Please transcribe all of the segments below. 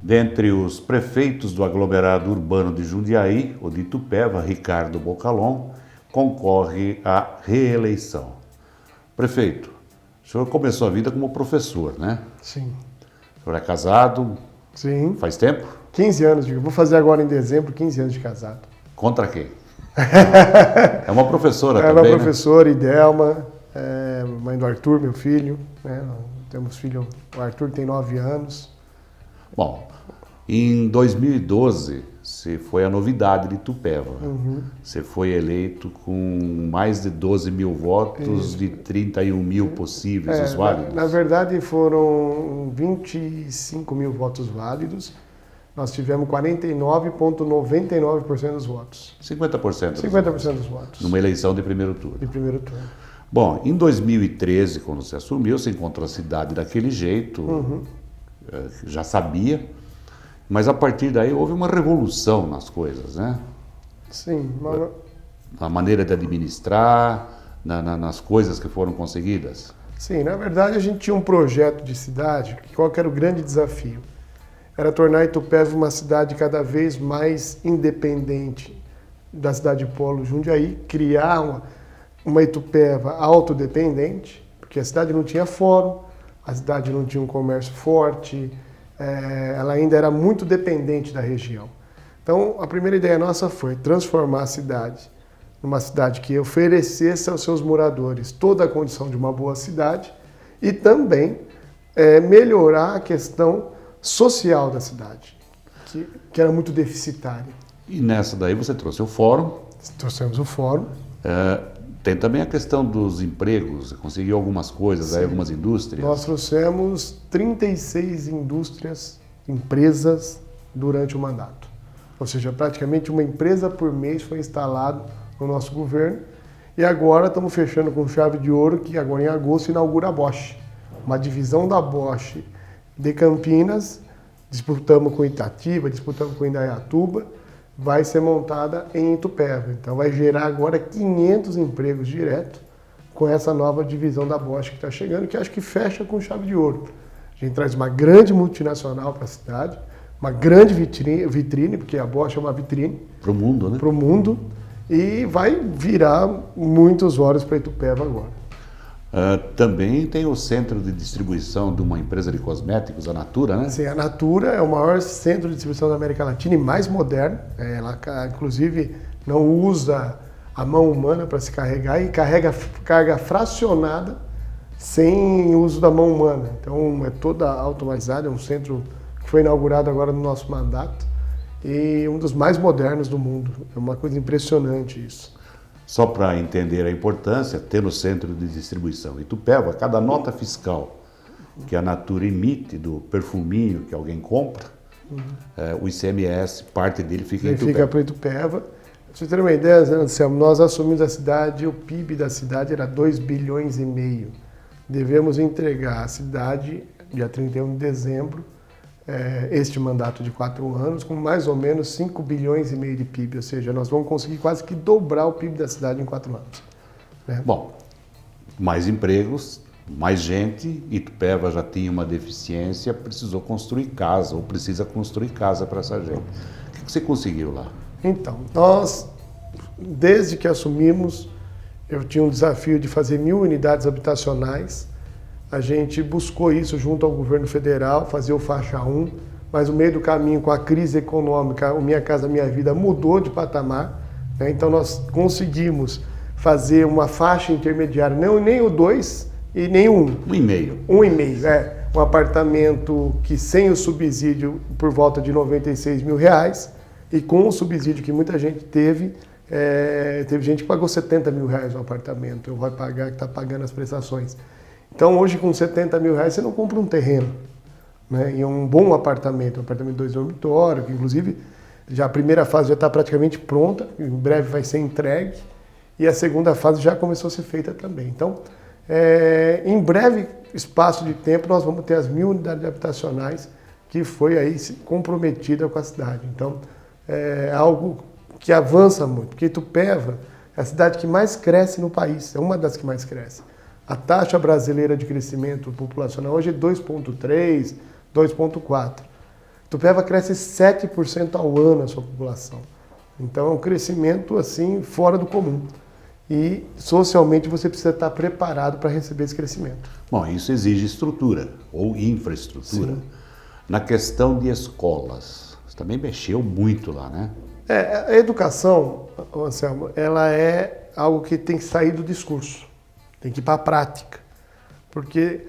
Dentre os prefeitos do aglomerado urbano de Jundiaí, o de Itupeva, Ricardo Bocalon, concorre à reeleição. Prefeito, o senhor começou a vida como professor, né? Sim. O senhor é casado? Sim. Faz tempo? 15 anos, vou fazer agora em dezembro 15 anos de casado. Contra quem? É uma professora também, né? É uma professora, Idelma, mãe do Arthur, meu filho. Né? Temos filho, o Arthur tem 9 anos. Bom, em 2012, você foi a novidade de Itupeva. Você foi eleito com mais de 12 mil votos de 31 mil possíveis, os válidos. Na verdade, foram 25 mil votos válidos. Nós tivemos 49,99% dos votos. 50%. 50% dos votos. Numa eleição de primeiro turno. De primeiro turno. Bom, em 2013, quando você assumiu, você encontrou a cidade daquele jeito, já sabia, mas a partir daí houve uma revolução nas coisas, né? Sim. Na maneira de administrar, nas coisas que foram conseguidas. Sim, na verdade a gente tinha um projeto de cidade, qual que era o grande desafio? Era tornar Itupeva uma cidade cada vez mais independente da cidade de Polo Jundiaí, criar uma Itupeva autodependente, porque a cidade não tinha fórum, a cidade não tinha um comércio forte, ela ainda era muito dependente da região. Então, a primeira ideia nossa foi transformar a cidade numa cidade que oferecesse aos seus moradores toda a condição de uma boa cidade e também melhorar a questão social da cidade, que era muito deficitária. E nessa daí você trouxe o fórum. Trouxemos o fórum. Tem também a questão dos empregos, conseguiu algumas coisas, aí, algumas indústrias. Nós trouxemos 36 empresas durante o mandato. Ou seja, praticamente uma empresa por mês foi instalada no nosso governo. E agora estamos fechando com chave de ouro, que agora em agosto inaugura a Bosch. Uma divisão da Bosch de Campinas, disputamos com Itatiba, disputamos com Indaiatuba, vai ser montada em Itupeva. Então vai gerar agora 500 empregos direto com essa nova divisão da Bosch que está chegando, que acho que fecha com chave de ouro. A gente traz uma grande multinacional para a cidade, uma grande vitrine, porque a Bosch é uma vitrine. Para o mundo, né? Para o mundo. E vai virar muitos olhos para Itupeva agora. Também tem o centro de distribuição de uma empresa de cosméticos, a Natura, né? Sim, a Natura é o maior centro de distribuição da América Latina e mais moderno. Ela, inclusive, não usa a mão humana para se carregar e carrega carga fracionada sem uso da mão humana. Então, é toda automatizada, é um centro que foi inaugurado agora no nosso mandato e um dos mais modernos do mundo. É uma coisa impressionante isso. Só para entender a importância, ter no centro de distribuição Itupeva, cada nota fiscal que a Natura emite do perfuminho que alguém compra, o ICMS, parte dele fica em Itupeva. Fica para Itupeva. Pra você ter uma ideia, Anselmo, nós assumimos a cidade, o PIB da cidade era 2,5 bilhões. Devemos entregar a cidade, dia 31 de dezembro, este mandato de 4 anos, com mais ou menos 5,5 bilhões de PIB, ou seja, nós vamos conseguir quase que dobrar o PIB da cidade em 4 anos. Né? Bom, mais empregos, mais gente, Itupeva já tinha uma deficiência, precisou construir casa, ou precisa construir casa para essa gente. O que você conseguiu lá? Então, nós, desde que assumimos, eu tinha um desafio de fazer 1.000 unidades habitacionais. A gente buscou isso junto ao governo federal, fazer o faixa 1, mas no meio do caminho, com a crise econômica, o Minha Casa Minha Vida mudou de patamar, né? Então nós conseguimos fazer uma faixa intermediária, não nem o 2 e nem o 1. 1,5. 1,5, um apartamento que sem o subsídio por volta de R$96 mil, e com o subsídio que muita gente teve gente que pagou R$70 mil no apartamento, vai pagar, que está pagando as prestações. Então hoje com R$70 mil você não compra um terreno, né? E um bom apartamento, um apartamento de 2 dormitórios, que inclusive já a primeira fase já está praticamente pronta, em breve vai ser entregue, e a segunda fase já começou a ser feita também. Então, em breve espaço de tempo nós vamos ter as 1.000 unidades habitacionais que foi aí comprometida com a cidade. Então, é algo que avança muito, porque Itupeva é a cidade que mais cresce no país, é uma das que mais cresce. A taxa brasileira de crescimento populacional hoje é 2,3, 2,4. Itupeva cresce 7% ao ano a sua população. Então é um crescimento assim fora do comum. E socialmente você precisa estar preparado para receber esse crescimento. Bom, isso exige estrutura ou infraestrutura. Sim. Na questão de escolas, você também mexeu muito lá, né? A educação, Anselmo, ela é algo que tem que sair do discurso, tem que ir para a prática. Porque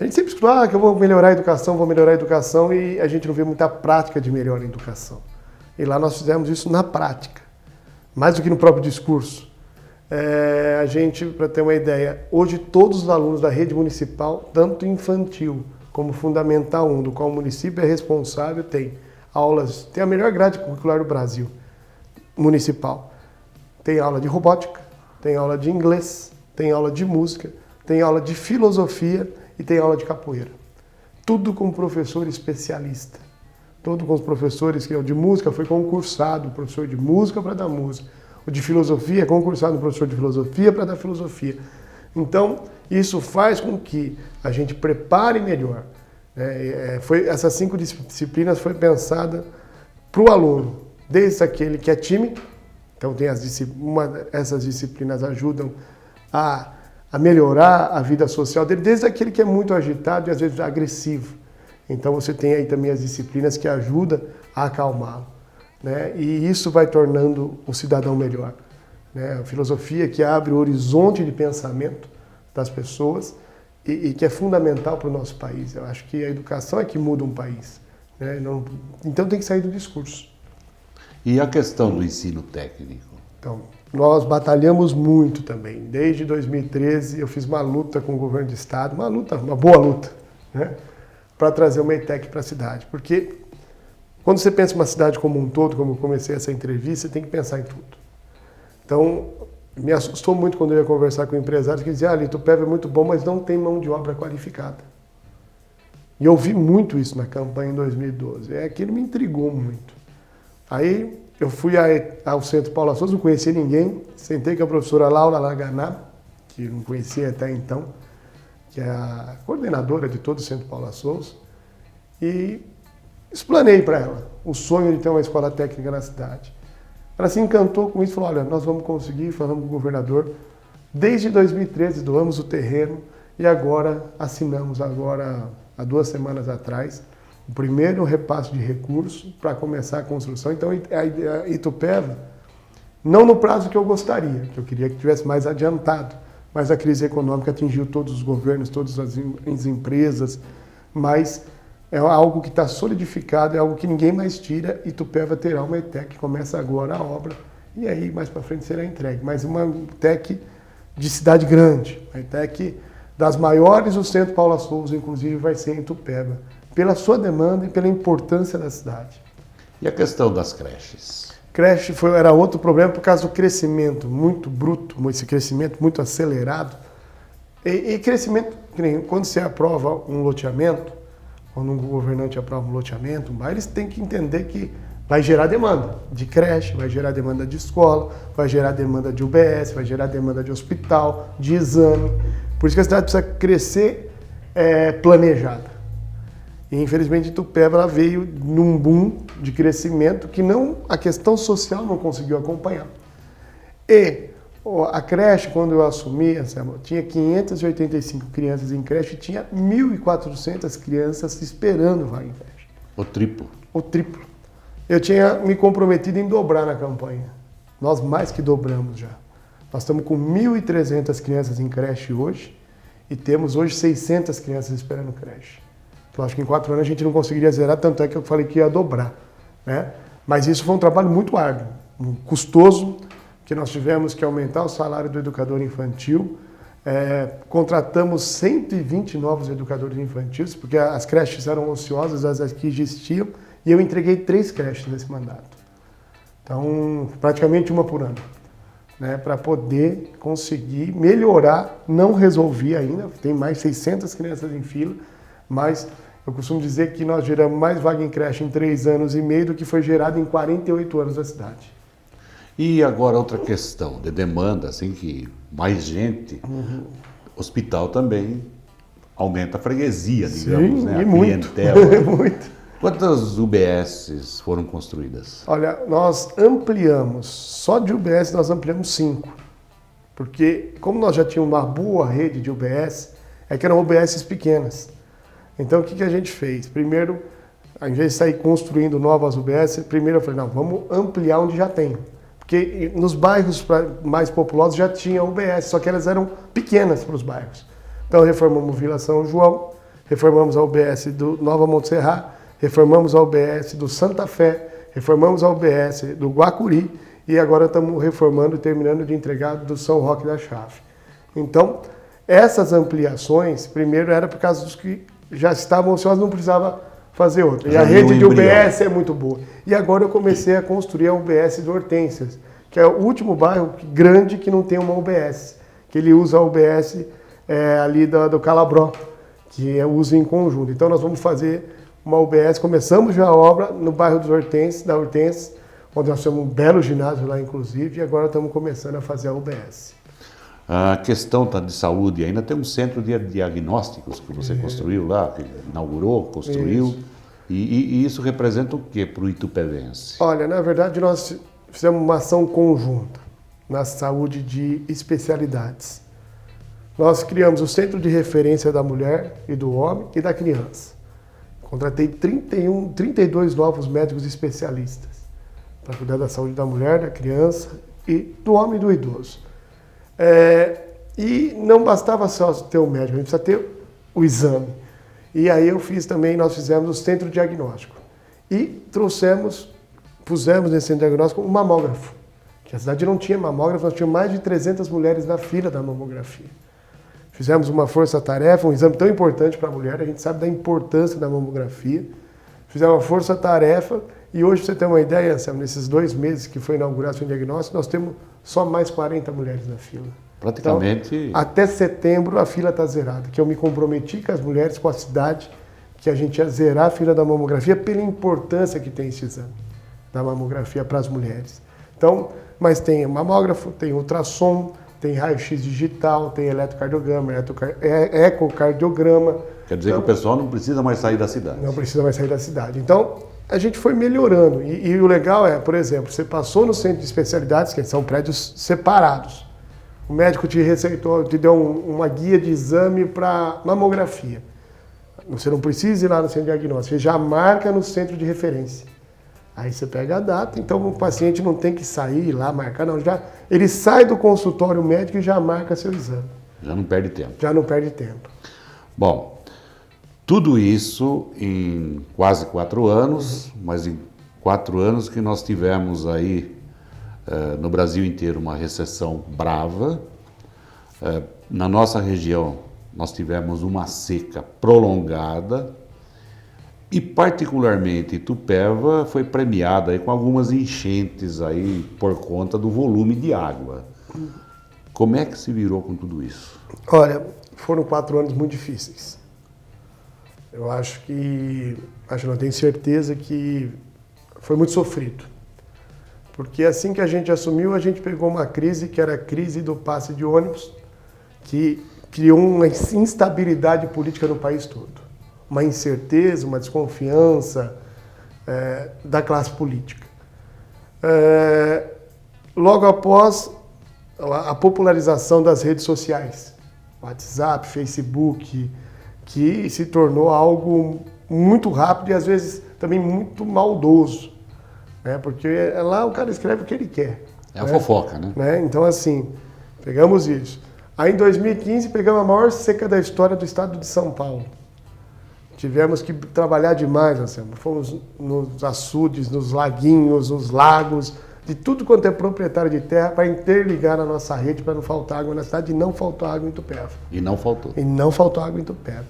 a gente sempre escuta que eu vou melhorar a educação, e a gente não vê muita prática de melhorar a educação. E lá nós fizemos isso na prática, mais do que no próprio discurso. A gente, para ter uma ideia, hoje todos os alunos da rede municipal, tanto infantil como fundamental 1, do qual o município é responsável, tem a melhor grade curricular do Brasil, municipal. Tem aula de robótica, tem aula de inglês, tem aula de música, tem aula de filosofia e tem aula de capoeira. Tudo com professor especialista. Tudo com os professores que de música foi concursado, o professor de música para dar música. O de filosofia é concursado no professor de filosofia para dar filosofia. Então, isso faz com que a gente prepare melhor. Essas 5 disciplinas foi pensada para o aluno, desde aquele que é tímido, então essas disciplinas ajudam a melhorar a vida social dele, desde aquele que é muito agitado e às vezes agressivo. Então você tem aí também as disciplinas que ajudam a acalmá-lo, né? E isso vai tornando o cidadão melhor, né? A filosofia que abre o horizonte de pensamento das pessoas e que é fundamental para o nosso país. Eu acho que a educação é que muda um país, né? Então tem que sair do discurso. E a questão do ensino técnico? Então, nós batalhamos muito também. Desde 2013 eu fiz uma luta com o governo do estado, uma boa luta, né? Para trazer uma ETEC para a cidade. Porque quando você pensa em uma cidade como um todo, como eu comecei essa entrevista, você tem que pensar em tudo. Então, me assustou muito quando eu ia conversar com empresários que diziam: Itupeva é muito bom, mas não tem mão de obra qualificada. E eu vi muito isso na campanha em 2012. Aquilo me intrigou muito. Aí eu fui ao Centro Paula Souza, não conhecia ninguém, sentei com a professora Laura Laganá, que não conhecia até então, que é a coordenadora de todo o Centro Paula Souza, e explanei para ela o sonho de ter uma escola técnica na cidade. Ela se encantou com isso e falou: olha, nós vamos conseguir, falamos com o governador, desde 2013 doamos o terreno e agora assinamos, há 2 semanas atrás, o primeiro repasse de recursos para começar a construção. Então a Itupeva, não no prazo que eu gostaria, que eu queria que tivesse mais adiantado, mas a crise econômica atingiu todos os governos, todas as empresas, mas é algo que está solidificado, é algo que ninguém mais tira. Itupeva terá uma ETEC, começa agora a obra, e aí mais para frente será entregue. Mas uma ETEC de cidade grande, uma ETEC das maiores, o Centro Paula Souza, inclusive, vai ser em Itupeva, pela sua demanda e pela importância da cidade. E a questão das creches? Creche era outro problema por causa do crescimento muito bruto, esse crescimento muito acelerado. E crescimento, quando você aprova um loteamento, quando um governante aprova um loteamento, eles têm que entender que vai gerar demanda de creche, vai gerar demanda de escola, vai gerar demanda de UBS, vai gerar demanda de hospital, de exame. Por isso que a cidade precisa crescer planejada. E infelizmente Itupeva veio num boom de crescimento que a questão social não conseguiu acompanhar. E a creche, quando eu assumi, tinha 585 crianças em creche e tinha 1.400 crianças esperando vaga em creche. O triplo. O triplo. Eu tinha me comprometido em dobrar na campanha. Nós mais que dobramos já. Nós estamos com 1.300 crianças em creche hoje e temos hoje 600 crianças esperando creche. Eu acho que em 4 anos a gente não conseguiria zerar, tanto é que eu falei que ia dobrar, né? Mas isso foi um trabalho muito árduo, custoso, que nós tivemos que aumentar o salário do educador infantil, contratamos 120 novos educadores infantis, porque as creches eram ociosas, as que existiam, e eu entreguei 3 creches nesse mandato. Então, praticamente uma por ano, né? Para poder conseguir melhorar, não resolvi ainda, tem mais 600 crianças em fila, mas eu costumo dizer que nós geramos mais vaga em creche em 3 anos e meio do que foi gerado em 48 anos da cidade. E agora outra questão de demanda, assim, que mais gente, hospital também aumenta a freguesia, digamos, sim, né? E a muito, clientela. muito. Quantas UBSs foram construídas? Olha, nós ampliamos, só de UBS nós ampliamos 5. Porque como nós já tínhamos uma boa rede de UBS, que eram UBSs pequenas. Então o que a gente fez? Primeiro, ao invés de sair construindo novas UBS, primeiro eu falei, não, vamos ampliar onde já tem. Porque nos bairros mais populosos já tinha UBS, só que elas eram pequenas para os bairros. Então reformamos Vila São João, reformamos a UBS do Nova Montserrat, reformamos a UBS do Santa Fé, reformamos a UBS do Guacuri e agora estamos reformando e terminando de entregar do São Roque da Chave. Então, essas ampliações, primeiro era por causa dos que já estavam ociosos, não precisava fazer outra. E a rede de UBS é muito boa. E agora eu comecei a construir a UBS do Hortências, que é o último bairro grande que não tem uma UBS, que ele usa a UBS ali do Calabró, que é uso em conjunto. Então nós vamos fazer uma UBS, começamos já a obra no bairro dos Hortências, da Hortências, onde nós temos um belo ginásio lá, inclusive, e agora estamos começando a fazer a UBS. A questão de saúde, ainda tem um centro de diagnósticos que você construiu lá, que inaugurou, construiu, e isso representa o que para o itupevense? Olha, na verdade nós fizemos uma ação conjunta na saúde de especialidades. Nós criamos o Centro de Referência da Mulher e do Homem e da Criança. Contratei 32 novos médicos especialistas para cuidar da saúde da mulher, da criança e do homem e do idoso. E não bastava só ter o médico, a gente precisa ter o exame. E aí nós fizemos o centro diagnóstico. E pusemos nesse centro diagnóstico um mamógrafo. Que a cidade não tinha mamógrafo, nós tínhamos mais de 300 mulheres na fila da mamografia. Fizemos uma força-tarefa, um exame tão importante para a mulher, a gente sabe da importância da mamografia. Fizemos uma força-tarefa e hoje, para você ter uma ideia, Anselmo, nesses 2 meses que foi inaugurado o centro diagnóstico, nós temos só mais 40 mulheres na fila. Praticamente... Então, até setembro a fila está zerada, que eu me comprometi com as mulheres, com a cidade, que a gente ia zerar a fila da mamografia pela importância que tem esse exame da mamografia para as mulheres. Então, mas tem mamógrafo, tem ultrassom, tem raio-x digital, tem eletrocardiograma, ecocardiograma. Quer dizer que o pessoal não precisa mais sair da cidade. Não precisa mais sair da cidade. Então, a gente foi melhorando. E o legal por exemplo, você passou no centro de especialidades, que são prédios separados. O médico te receitou, te deu uma guia de exame para mamografia. Você não precisa ir lá no centro de diagnóstico, você já marca no centro de referência. Aí você pega a data, então o paciente não tem que sair lá, marcar, não. Ele sai do consultório médico e já marca seu exame. Já não perde tempo. Já não perde tempo. Bom, tudo isso em quase 4 anos, mas em 4 anos que nós tivemos aí no Brasil inteiro uma recessão brava. Na nossa região nós tivemos uma seca prolongada. E particularmente Itupeva foi premiada aí com algumas enchentes aí por conta do volume de água. Como é que se virou com tudo isso? Olha, foram 4 anos muito difíceis. Eu não tenho certeza que foi muito sofrido. Porque assim que a gente assumiu, a gente pegou uma crise que era a crise do passe de ônibus, que criou uma instabilidade política no país todo. Uma incerteza, uma desconfiança da classe política. Logo após a popularização das redes sociais, WhatsApp, Facebook, que se tornou algo muito rápido e às vezes também muito maldoso, né? Porque lá o cara escreve o que ele quer. É a fofoca, né? Então assim, pegamos isso. Aí em 2015 pegamos a maior seca da história do estado de São Paulo. Tivemos que trabalhar demais, Anselmo. Fomos nos açudes, nos laguinhos, nos lagos, de tudo quanto é proprietário de terra para interligar a nossa rede para não faltar água na cidade, e não faltou água em Itupeva. E não faltou. E não faltou água em Itupeva.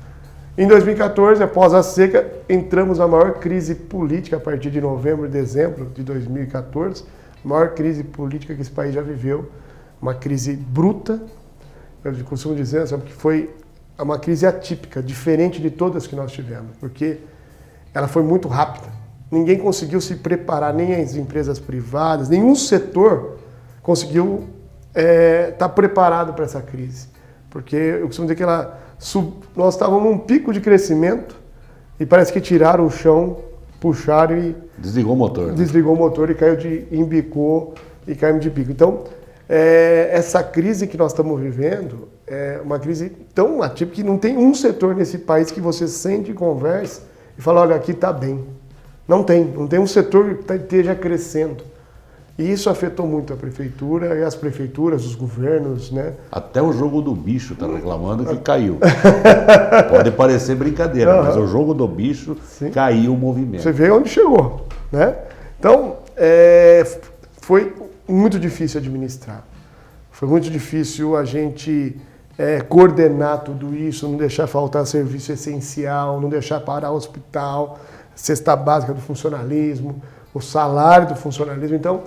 Em 2014, após a seca, entramos na maior crise política a partir de novembro e dezembro de 2014, a maior crise política que esse país já viveu, uma crise bruta, eu costumo dizer, Anselmo, que foi uma crise atípica, diferente de todas que nós tivemos, porque ela foi muito rápida. Ninguém conseguiu se preparar, nem as empresas privadas, nenhum setor conseguiu estar preparado para essa crise. Porque eu costumo dizer que nós estávamos num pico de crescimento e parece que tiraram o chão puxaram e... Desligou o motor. Né? Desligou o motor e embicou e caímos de bico. Então, essa crise que nós estamos vivendo é uma crise tão atípica que não tem um setor nesse país que você sente e conversa e fala, olha, aqui está bem. Não tem um setor que esteja crescendo. E isso afetou muito a prefeitura e as prefeituras, os governos, né? Até o jogo do bicho está reclamando que caiu. Pode parecer brincadeira, mas o jogo do bicho caiu o movimento. Você vê onde chegou, né? Então, foi muito difícil administrar. Foi muito difícil a gente coordenar tudo isso, não deixar faltar serviço essencial, não deixar parar o hospital, cesta básica do funcionalismo, o salário do funcionalismo. Então,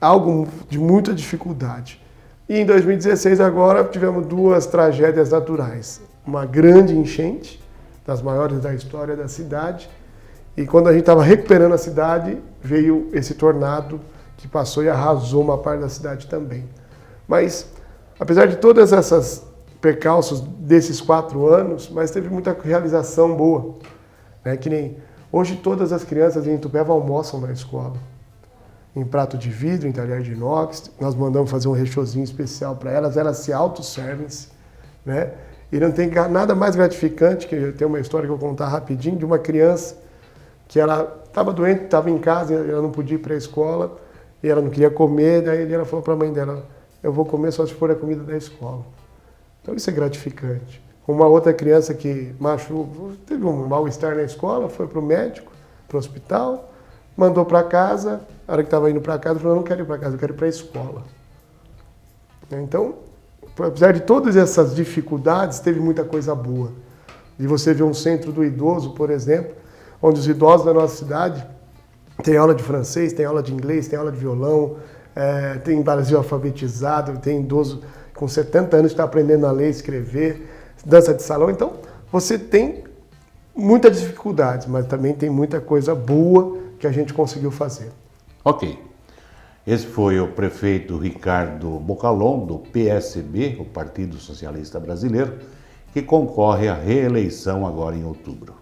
algo de muita dificuldade. E em 2016, agora, tivemos 2 tragédias naturais. Uma grande enchente, das maiores da história da cidade, e quando a gente estava recuperando a cidade, veio esse tornado que passou e arrasou uma parte da cidade também. Mas, apesar de todas essas percalços desses 4 anos, mas teve muita realização boa. Né? Que nem hoje todas as crianças em Itupeva almoçam na escola. Em prato de vidro, em talher de inox. Nós mandamos fazer um rechozinho especial para elas se autosservem-se, né? E não tem nada mais gratificante, que tem uma história que eu vou contar rapidinho, de uma criança que ela estava doente, estava em casa, ela não podia ir para a escola, e ela não queria comer, daí ela falou para a mãe dela, eu vou comer só se for a comida da escola. Então isso é gratificante. Uma outra criança que teve um mal-estar na escola, foi para o médico, para o hospital, mandou para casa, a hora que estava indo para casa, falou, eu não quero ir para casa, eu quero ir para a escola. Então, apesar de todas essas dificuldades, teve muita coisa boa. E você vê um centro do idoso, por exemplo, onde os idosos da nossa cidade têm aula de francês, têm aula de inglês, têm aula de violão, tem Brasil alfabetizado, tem idoso com 70 anos que está aprendendo a ler e escrever, dança de salão. Então, você tem muitas dificuldades, mas também tem muita coisa boa que a gente conseguiu fazer. Ok. Esse foi o prefeito Ricardo Bocalon, do PSB, o Partido Socialista Brasileiro, que concorre à reeleição agora em outubro.